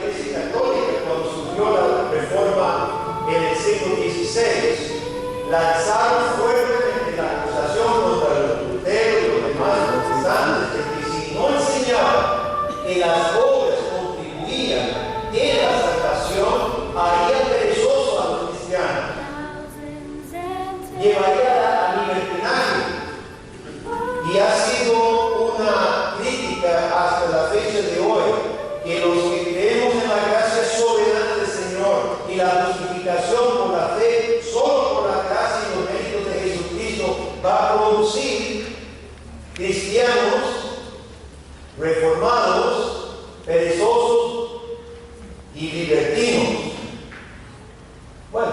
Iglesia Católica cuando surgió la Reforma en el siglo XVI, lanzaron fuertemente la acusación contra los Lutero y los demás protestantes de que si no enseñaban que las obras contribuían en la salvación, haría perezoso a los cristianos, llevaría al libertinaje. Y ha sido una crítica hasta la fecha de hoy, que los que creemos en la gracia soberana del Señor y la justificación por la fe, solo por la gracia y los méritos de Jesucristo, va a producir cristianos reformados, perezosos y libertinos. Bueno,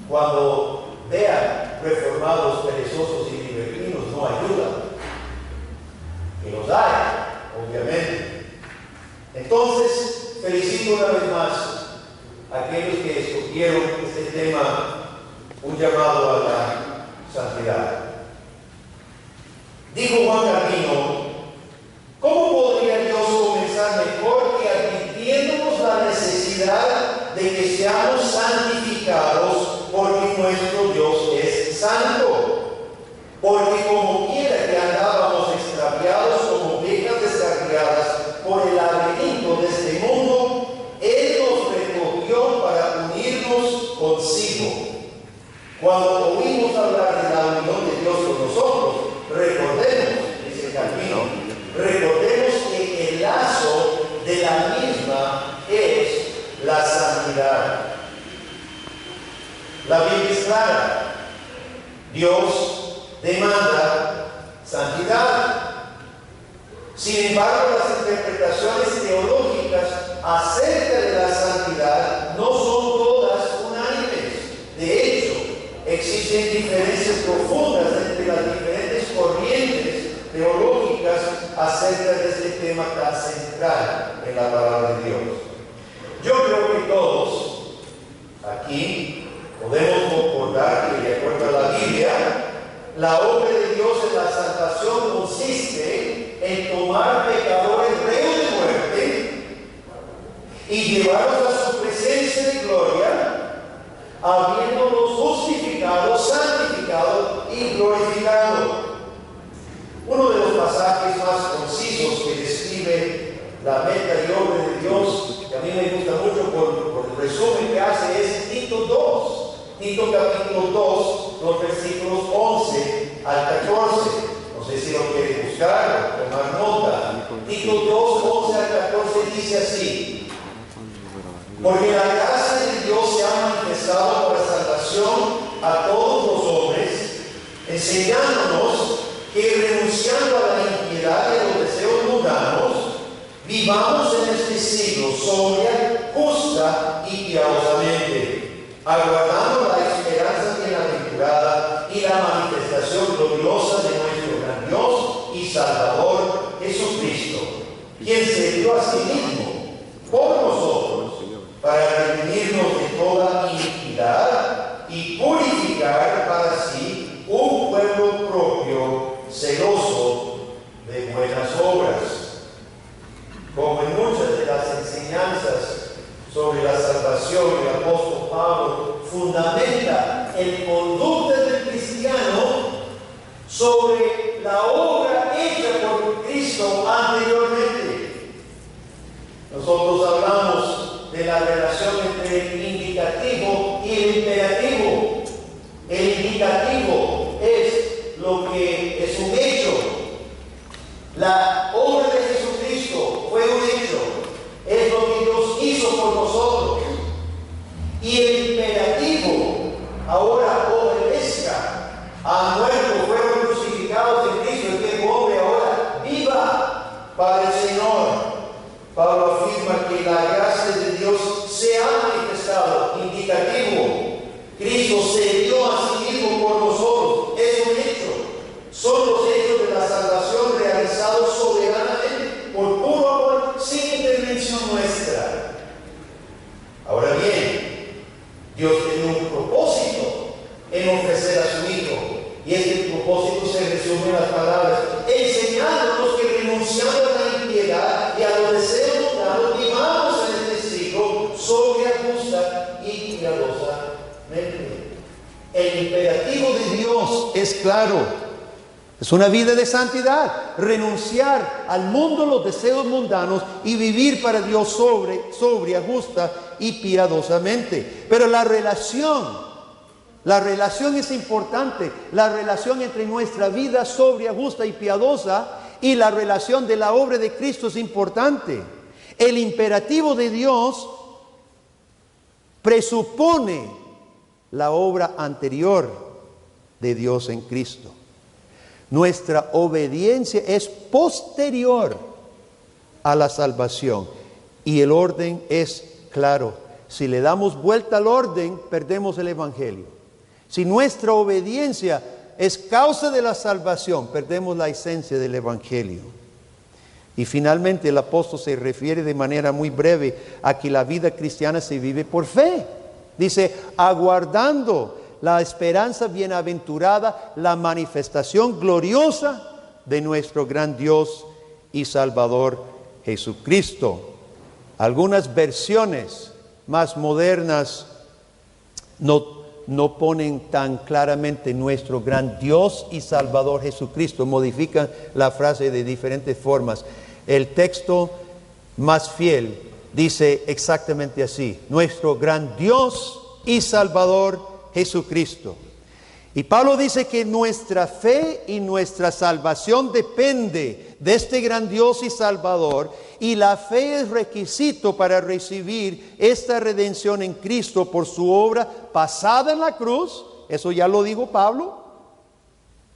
cuando vean reformados, perezosos y libertinos, no ayuda. Que los hay, obviamente. Entonces, felicito una vez más a aquellos que escogieron este tema, un llamado a la santidad. Dijo Juan Calvino: ¿cómo podría Dios comenzar mejor que advirtiéndonos la necesidad de que seamos santificados, porque nuestro Dios es santo? Porque como quiera que andábamos extraviados como ovejas descarriadas por el laberinto de este mundo, Él nos recogió para unirnos consigo. Cuando oímos hablar de la unión de Dios con nosotros, recordemos, dice Calvino, recordemos que el lazo de la misma es la santidad. La Biblia es clara. Dios demanda santidad. Sin embargo, las interpretaciones teológicas acerca de la santidad no son todas unánimes. De hecho, existen diferencias profundas entre las diferentes corrientes teológicas acerca de este tema tan central en la palabra de Dios. Yo creo que todos aquí podemos concordar que, de acuerdo a la Biblia, la obra de Dios en la salvación consiste en tomar pecadores reos de muerte y llevarlos a su presencia de gloria, habiéndolos justificado, santificado y glorificado. Uno de los pasajes más concisos que describe la meta y obra de Dios, que a mí me gusta mucho por el resumen que hace, es Tito 2. Tito capítulo 2, los versículos 11 al 14. No sé si lo quiere buscar o tomar nota. Tito 2, 11 al 14 dice así: porque la gracia de Dios se ha manifestado para salvación a todos los hombres, enseñándonos que renunciando a la impiedad y a los deseos mundanos, vivamos en este siglo sobria, justa y piadosamente, aguardando la esperanza bienaventurada y la manifestación gloriosa de nuestro gran Dios y Salvador Jesucristo, quien se dio a sí mismo por nosotros para redimirnos de toda iniquidad y purificar para sí un pueblo propio, celoso de buenas obras. Como en muchas de las enseñanzas sobre la salvación, el apóstol Pablo fundamenta el conducta del cristiano sobre la obra hecha por Cristo anteriormente. Nosotros hablamos de la relación entre el indicativo y el imperativo. El indicativo es lo que es un hecho. La obra de Jesucristo fue un hecho. Es lo que Dios hizo por nosotros. Y el imperativo ahora obedezca. Han muerto, fueron crucificados en Cristo. El viejo hombre ahora viva para el Señor. Pablo afirma que la gracia de Dios se ha manifestado. Indicativo. Cristo se dio a sí mismo por nosotros. Es un hecho. Son los hechos de la salvación realizados soberanamente por puro amor, sin intervención nuestra. Ahora bien, Dios tiene un propósito en ofrecer a su Hijo, y este propósito se resume en las palabras: enseñándonos que renunciando a la impiedad y a los deseos mundanos, es claro. Es una vida de santidad, renunciar al mundo, los deseos mundanos y vivir para Dios sobria, justa y piadosamente. Pero la relación es importante. La relación entre nuestra vida sobria, justa y piadosa y la relación de la obra de Cristo es importante. El imperativo de Dios presupone la obra anterior de Dios en Cristo. Nuestra obediencia es posterior a la salvación y el orden es claro. Si le damos vuelta al orden, perdemos el Evangelio. Si nuestra obediencia es causa de la salvación, perdemos la esencia del Evangelio. Y finalmente el apóstol se refiere de manera muy breve a que la vida cristiana se vive por fe. Dice, aguardando la esperanza bienaventurada, la manifestación gloriosa de nuestro gran Dios y Salvador Jesucristo. Algunas versiones más modernas no ponen tan claramente nuestro gran Dios y Salvador Jesucristo, modifican la frase de diferentes formas. El texto más fiel dice exactamente así: nuestro gran Dios y Salvador Jesucristo. Y Pablo dice que nuestra fe y nuestra salvación depende de este gran Dios y Salvador, y la fe es requisito para recibir esta redención en Cristo por su obra pasada en la cruz. Eso ya lo dijo Pablo,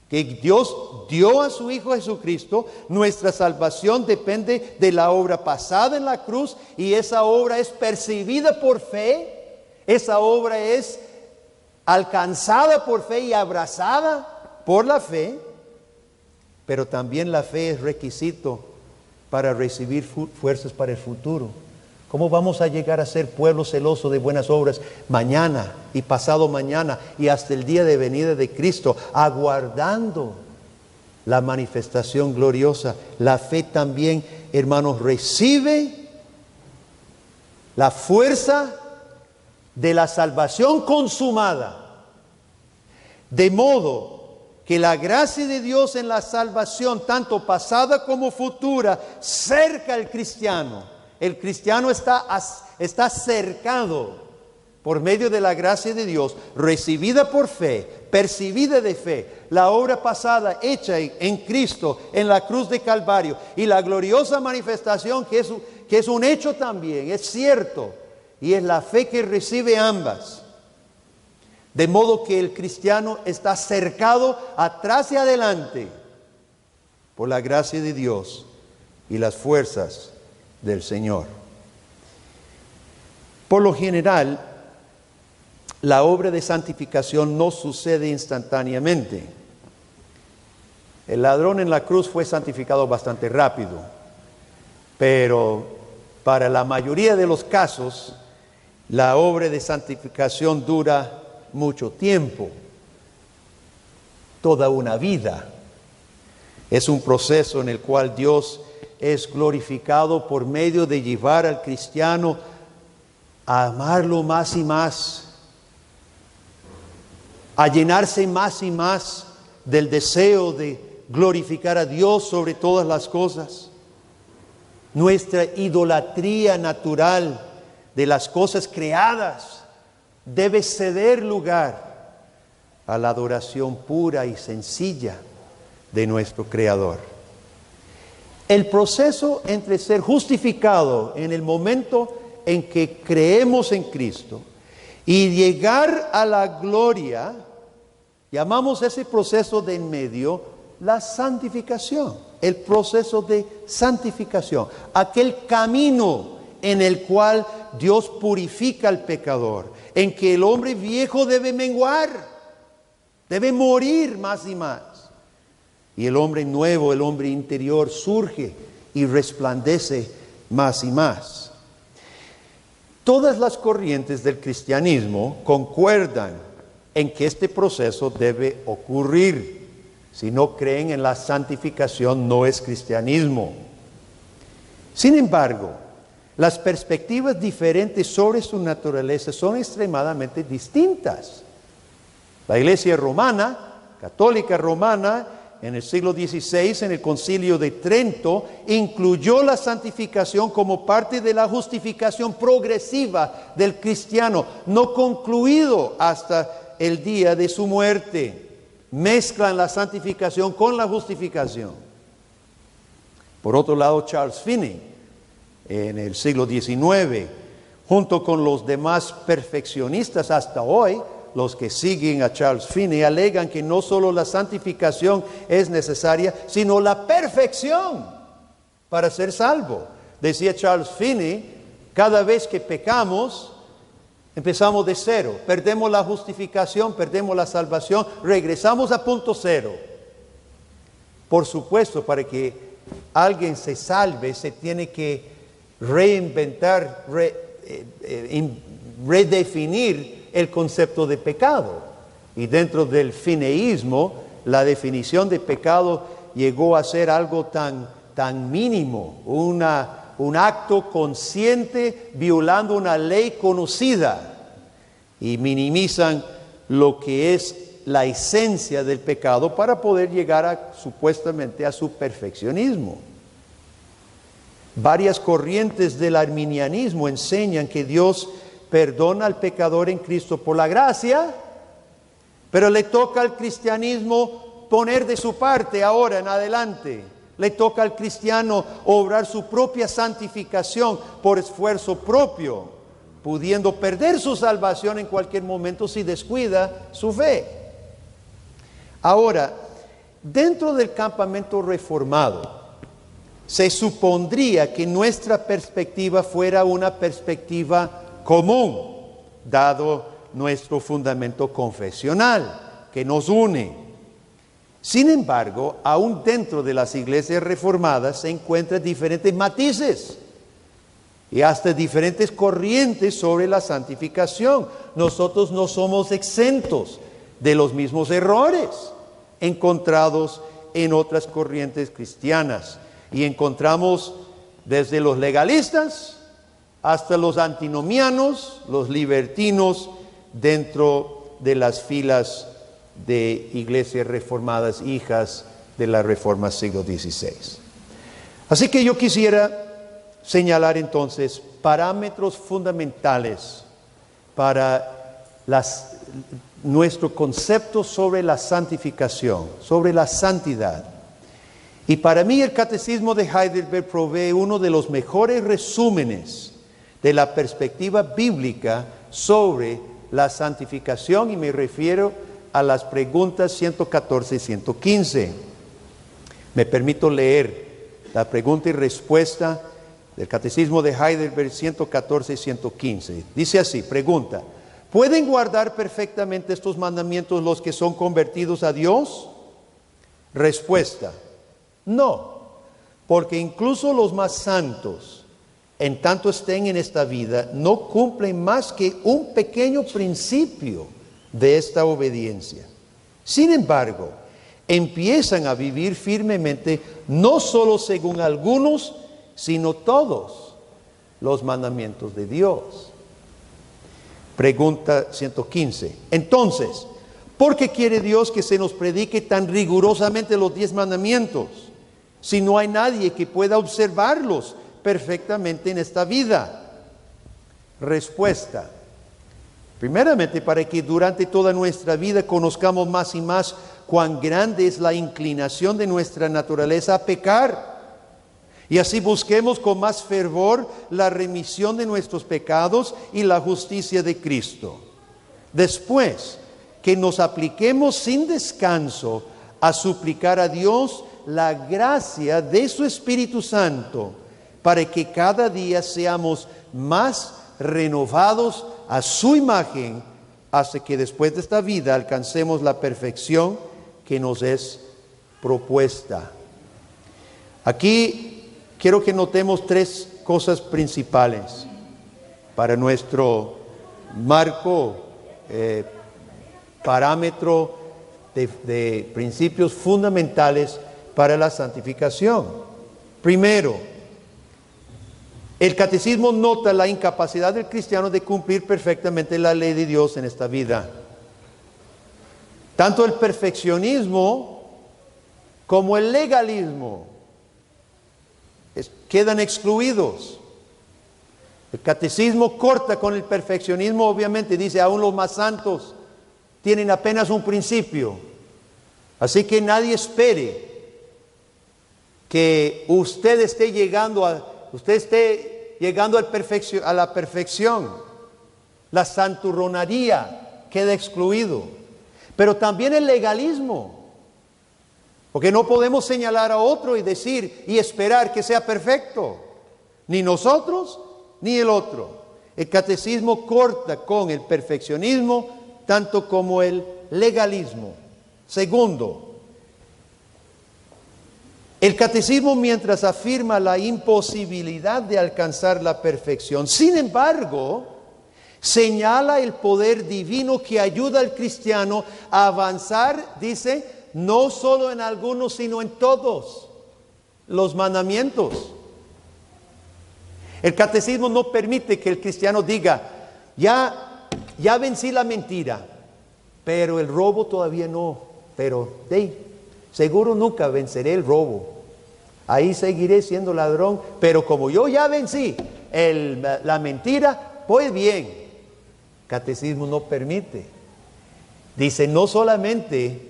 que Dios dio a su Hijo Jesucristo. Nuestra salvación depende de la obra pasada en la cruz, y esa obra es percibida por fe. Esa obra es alcanzada por fe y abrazada por la fe, pero también la fe es requisito para recibir fuerzas para el futuro. ¿Cómo vamos a llegar a ser pueblo celoso de buenas obras mañana y pasado mañana y hasta el día de venida de Cristo, aguardando la manifestación gloriosa? La fe también, hermanos, recibe la fuerza de la salvación consumada, de modo que la gracia de Dios en la salvación, tanto pasada como futura, cerca al cristiano. El cristiano está cercado por medio de la gracia de Dios, recibida por fe, percibida de fe, la obra pasada hecha en Cristo, en la cruz de Calvario, y la gloriosa manifestación que es un hecho también, es cierto. Y es la fe que recibe ambas. De modo que el cristiano está cercado atrás y adelante por la gracia de Dios y las fuerzas del Señor. Por lo general, la obra de santificación no sucede instantáneamente. El ladrón en la cruz fue santificado bastante rápido, pero para la mayoría de los casos, la obra de santificación dura mucho tiempo, toda una vida. Es un proceso en el cual Dios es glorificado por medio de llevar al cristiano a amarlo más y más, a llenarse más y más del deseo de glorificar a Dios sobre todas las cosas. Nuestra idolatría natural de las cosas creadas debe ceder lugar a la adoración pura y sencilla de nuestro Creador. El proceso entre ser justificado en el momento en que creemos en Cristo y llegar a la gloria, llamamos ese proceso de en medio la santificación, el proceso de santificación, aquel camino en el cual Dios purifica al pecador, en que el hombre viejo debe menguar, debe morir más y más, y el hombre nuevo, el hombre interior, surge y resplandece más y más. Todas las corrientes del cristianismo concuerdan en que este proceso debe ocurrir. Si no creen en la santificación, no es cristianismo. Sin embargo, las perspectivas diferentes sobre su naturaleza son extremadamente distintas. La iglesia romana Católica Romana, en el siglo XVI, en el Concilio de Trento, incluyó la santificación como parte de la justificación progresiva del cristiano, no concluido hasta el día de su muerte. Mezclan la santificación con la justificación. Por otro lado, Charles Finney, en el siglo XIX, junto con los demás perfeccionistas hasta hoy, los que siguen a Charles Finney, alegan que no solo la santificación es necesaria, sino la perfección para ser salvo. Decía Charles Finney, cada vez que pecamos, empezamos de cero, perdemos la justificación, perdemos la salvación, regresamos a punto cero. Por supuesto, para que alguien se salve, se tiene que reinventar, redefinir el concepto de pecado. Y dentro del fineísmo, la definición de pecado llegó a ser algo tan mínimo, un acto consciente violando una ley conocida, y minimizan lo que es la esencia del pecado para poder llegar supuestamente a su perfeccionismo. Varias corrientes del arminianismo enseñan que Dios perdona al pecador en Cristo por la gracia, pero le toca al cristianismo poner de su parte ahora en adelante. Le toca al cristiano obrar su propia santificación por esfuerzo propio, pudiendo perder su salvación en cualquier momento si descuida su fe. Ahora, dentro del campamento reformado, se supondría que nuestra perspectiva fuera una perspectiva común, dado nuestro fundamento confesional que nos une. Sin embargo, aún dentro de las iglesias reformadas se encuentran diferentes matices y hasta diferentes corrientes sobre la santificación. Nosotros no somos exentos de los mismos errores encontrados en otras corrientes cristianas. Y encontramos desde los legalistas hasta los antinomianos, los libertinos, dentro de las filas de iglesias reformadas, hijas de la Reforma siglo XVI. Así que yo quisiera señalar entonces parámetros fundamentales para nuestro concepto sobre la santificación, sobre la santidad. Y para mí el Catecismo de Heidelberg provee uno de los mejores resúmenes de la perspectiva bíblica sobre la santificación, y me refiero a las preguntas 114 y 115. Me permito leer la pregunta y respuesta del Catecismo de Heidelberg 114 y 115. Dice así, pregunta: ¿pueden guardar perfectamente estos mandamientos los que son convertidos a Dios? Respuesta: no, porque incluso los más santos, en tanto estén en esta vida, no cumplen más que un pequeño principio de esta obediencia. Sin embargo, empiezan a vivir firmemente, no solo según algunos, sino todos los mandamientos de Dios. Pregunta 115. Entonces, ¿por qué quiere Dios que se nos predique tan rigurosamente los 10 mandamientos, si no hay nadie que pueda observarlos perfectamente en esta vida? Respuesta: primeramente, para que durante toda nuestra vida conozcamos más y más cuán grande es la inclinación de nuestra naturaleza a pecar, y así busquemos con más fervor la remisión de nuestros pecados y la justicia de Cristo. Después, que nos apliquemos sin descanso a suplicar a Dios la gracia de su Espíritu Santo, para que cada día seamos más renovados a su imagen, hasta que después de esta vida alcancemos la perfección que nos es propuesta. Aquí quiero que notemos 3 cosas principales para nuestro marco, parámetro de principios fundamentales para la santificación. Primero, el Catecismo nota la incapacidad del cristiano de cumplir perfectamente la ley de Dios en esta vida. Tanto el perfeccionismo como el legalismo quedan excluidos. El catecismo corta con el perfeccionismo, obviamente, dice, aún los más santos tienen apenas un principio. Así que nadie espere que usted esté llegando a la perfección. La santurronaría queda excluido. Pero también el legalismo. Porque no podemos señalar a otro y decir y esperar que sea perfecto. Ni nosotros, ni el otro. El catecismo corta con el perfeccionismo tanto como el legalismo. Segundo, el catecismo, mientras afirma la imposibilidad de alcanzar la perfección, sin embargo, señala el poder divino que ayuda al cristiano a avanzar, dice, no solo en algunos, sino en todos los mandamientos. El catecismo no permite que el cristiano diga, ya vencí la mentira, pero el robo todavía no, pero seguro nunca venceré el robo. Ahí seguiré siendo ladrón, pero como yo ya vencí la mentira, pues bien. Catecismo no permite. Dice, no solamente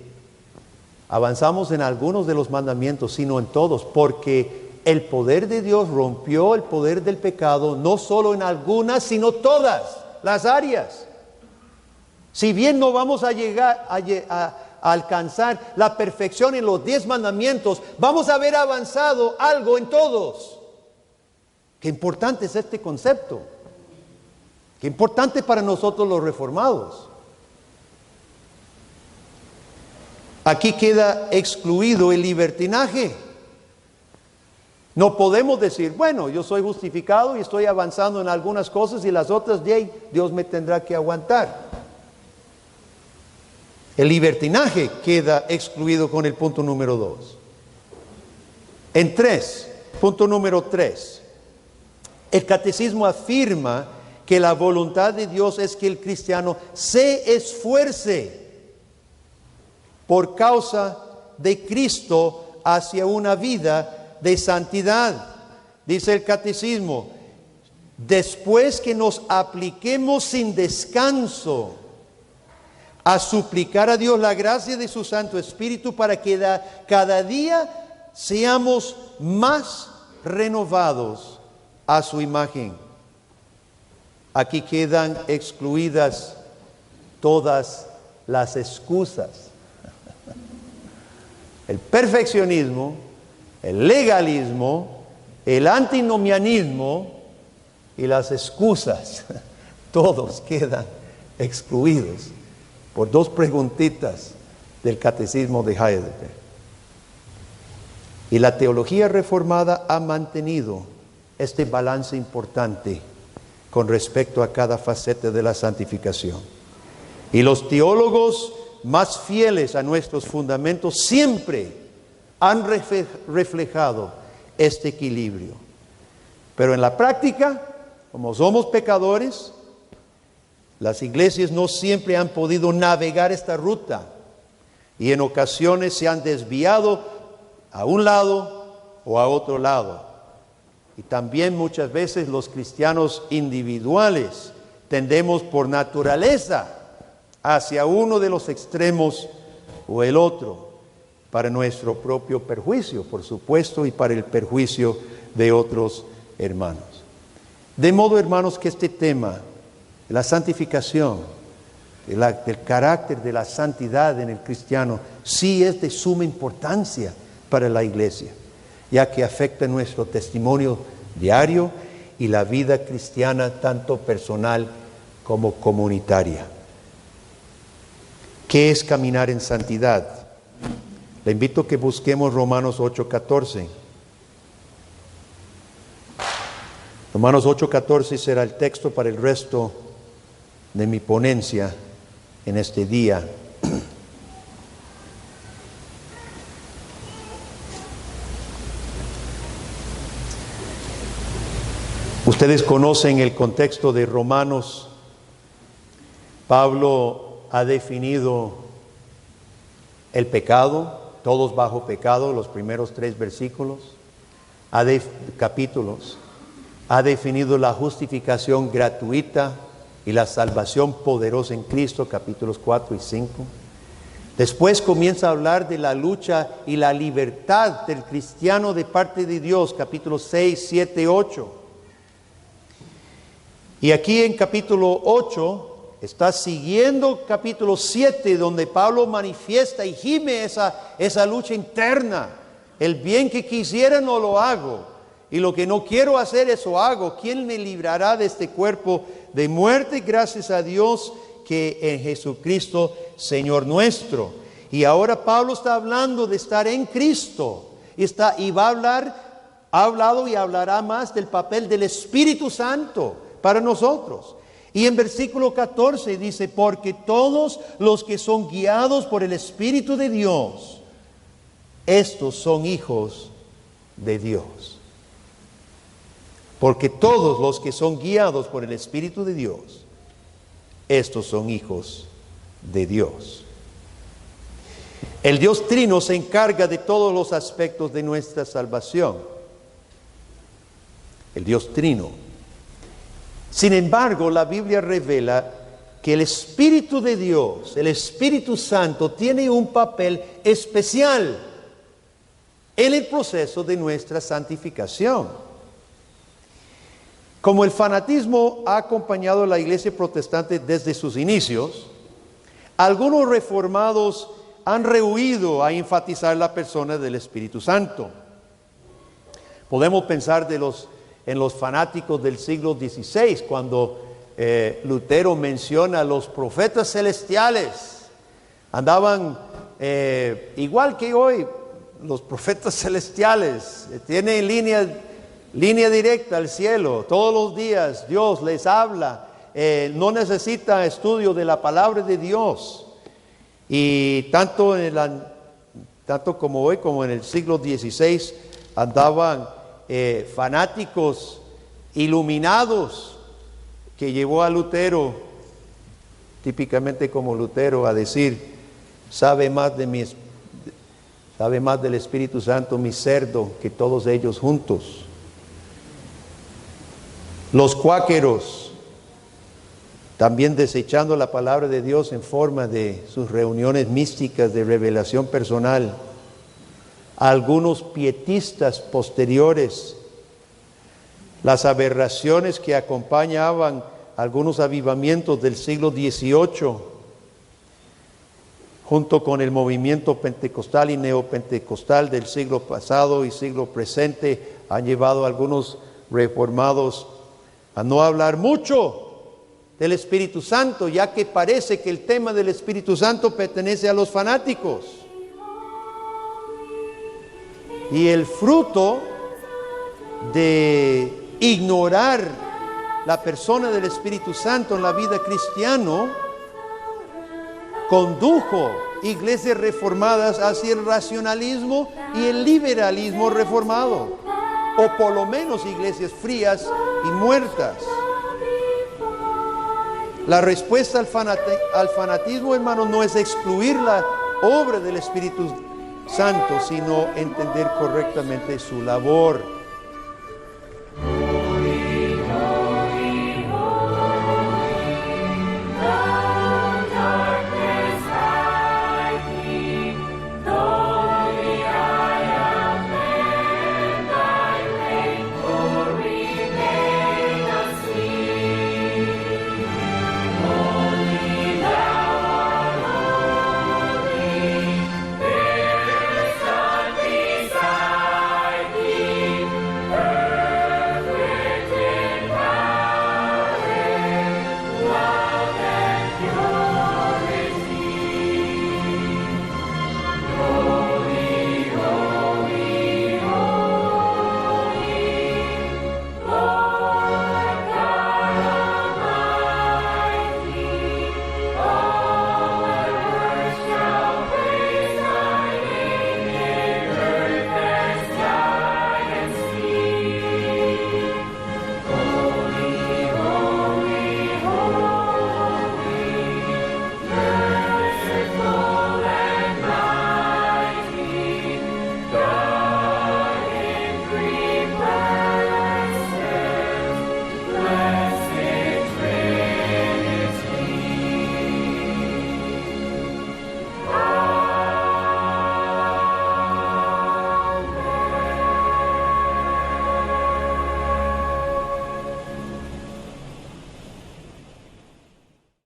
avanzamos en algunos de los mandamientos, sino en todos, porque el poder de Dios rompió el poder del pecado, no solo en algunas, sino todas las áreas. Si bien no vamos a llegar a alcanzar la perfección en los 10 mandamientos, vamos a haber avanzado algo en todos. Qué importante es este concepto. Qué importante para nosotros los reformados. Aquí queda excluido el libertinaje. No podemos decir, bueno, yo soy justificado y estoy avanzando en algunas cosas y las otras, Dios me tendrá que aguantar. El libertinaje queda excluido con el punto número 2. Punto número 3. El catecismo afirma que la voluntad de Dios es que el cristiano se esfuerce por causa de Cristo hacia una vida de santidad. Dice el catecismo, después que nos apliquemos sin descanso a suplicar a Dios la gracia de su Santo Espíritu para que cada día seamos más renovados a su imagen. Aquí quedan excluidas todas las excusas. El perfeccionismo, el legalismo, el antinomianismo y las excusas, todos quedan excluidos por 2 preguntitas del catecismo de Heidelberg. Y la teología reformada ha mantenido este balance importante con respecto a cada faceta de la santificación. Y los teólogos más fieles a nuestros fundamentos siempre han reflejado este equilibrio. Pero en la práctica, como somos pecadores, las iglesias no siempre han podido navegar esta ruta y en ocasiones se han desviado a un lado o a otro lado. Y también muchas veces los cristianos individuales tendemos por naturaleza hacia uno de los extremos o el otro, para nuestro propio perjuicio, por supuesto, y para el perjuicio de otros hermanos. De modo, hermanos, que este tema, la santificación, el carácter de la santidad en el cristiano, sí es de suma importancia para la iglesia, ya que afecta nuestro testimonio diario y la vida cristiana, tanto personal como comunitaria. ¿Qué es caminar en santidad? Le invito a que busquemos Romanos 8:14. Romanos 8:14 será el texto para el resto de mi ponencia en este día. Ustedes conocen el contexto de Romanos. Pablo ha definido el pecado, todos bajo pecado, los primeros 3 versículos, capítulos, ha definido la justificación gratuita y la salvación poderosa en Cristo, capítulos 4 y 5. Después comienza a hablar de la lucha y la libertad del cristiano de parte de Dios, capítulos 6, 7, 8. Y aquí en capítulo 8 está siguiendo capítulo 7, donde Pablo manifiesta y gime esa lucha interna. El bien que quisiera no lo hago, y lo que no quiero hacer eso hago. ¿Quién me librará de este cuerpo de muerte? Gracias a Dios que en Jesucristo, Señor nuestro. Y ahora Pablo está hablando de estar en Cristo. Ha hablado y hablará más del papel del Espíritu Santo para nosotros. Y en versículo 14 dice, porque todos los que son guiados por el Espíritu de Dios, estos son hijos de Dios. Porque todos los que son guiados por el Espíritu de Dios, estos son hijos de Dios. El Dios Trino se encarga de todos los aspectos de nuestra salvación. El Dios Trino. Sin embargo, la Biblia revela que el Espíritu de Dios, el Espíritu Santo, tiene un papel especial en el proceso de nuestra santificación. Como el fanatismo ha acompañado a la iglesia protestante desde sus inicios, algunos reformados han rehuido a enfatizar la persona del Espíritu Santo. Podemos pensar en los fanáticos del siglo XVI, cuando Lutero menciona a los profetas celestiales. Andaban igual que hoy, los profetas celestiales tienen línea directa al cielo. Todos los días Dios les habla, no necesita estudio de la palabra de Dios. Y tanto como hoy como en el siglo XVI andaban fanáticos iluminados, que llevó a Lutero, típicamente como Lutero, a decir, sabe más del Espíritu Santo mi cerdo que todos ellos juntos. Los cuáqueros, también desechando la palabra de Dios en forma de sus reuniones místicas de revelación personal. Algunos pietistas posteriores, las aberraciones que acompañaban algunos avivamientos del siglo XVIII, junto con el movimiento pentecostal y neopentecostal del siglo pasado y siglo presente, han llevado a algunos reformados a no hablar mucho del Espíritu Santo, ya que parece que el tema del Espíritu Santo pertenece a los fanáticos. Y el fruto de ignorar la persona del Espíritu Santo en la vida cristiana condujo iglesias reformadas hacia el racionalismo y el liberalismo reformado, o por lo menos iglesias frías y muertas. La respuesta al fanatismo, hermano, no es excluir la obra del Espíritu Santo, sino entender correctamente su labor.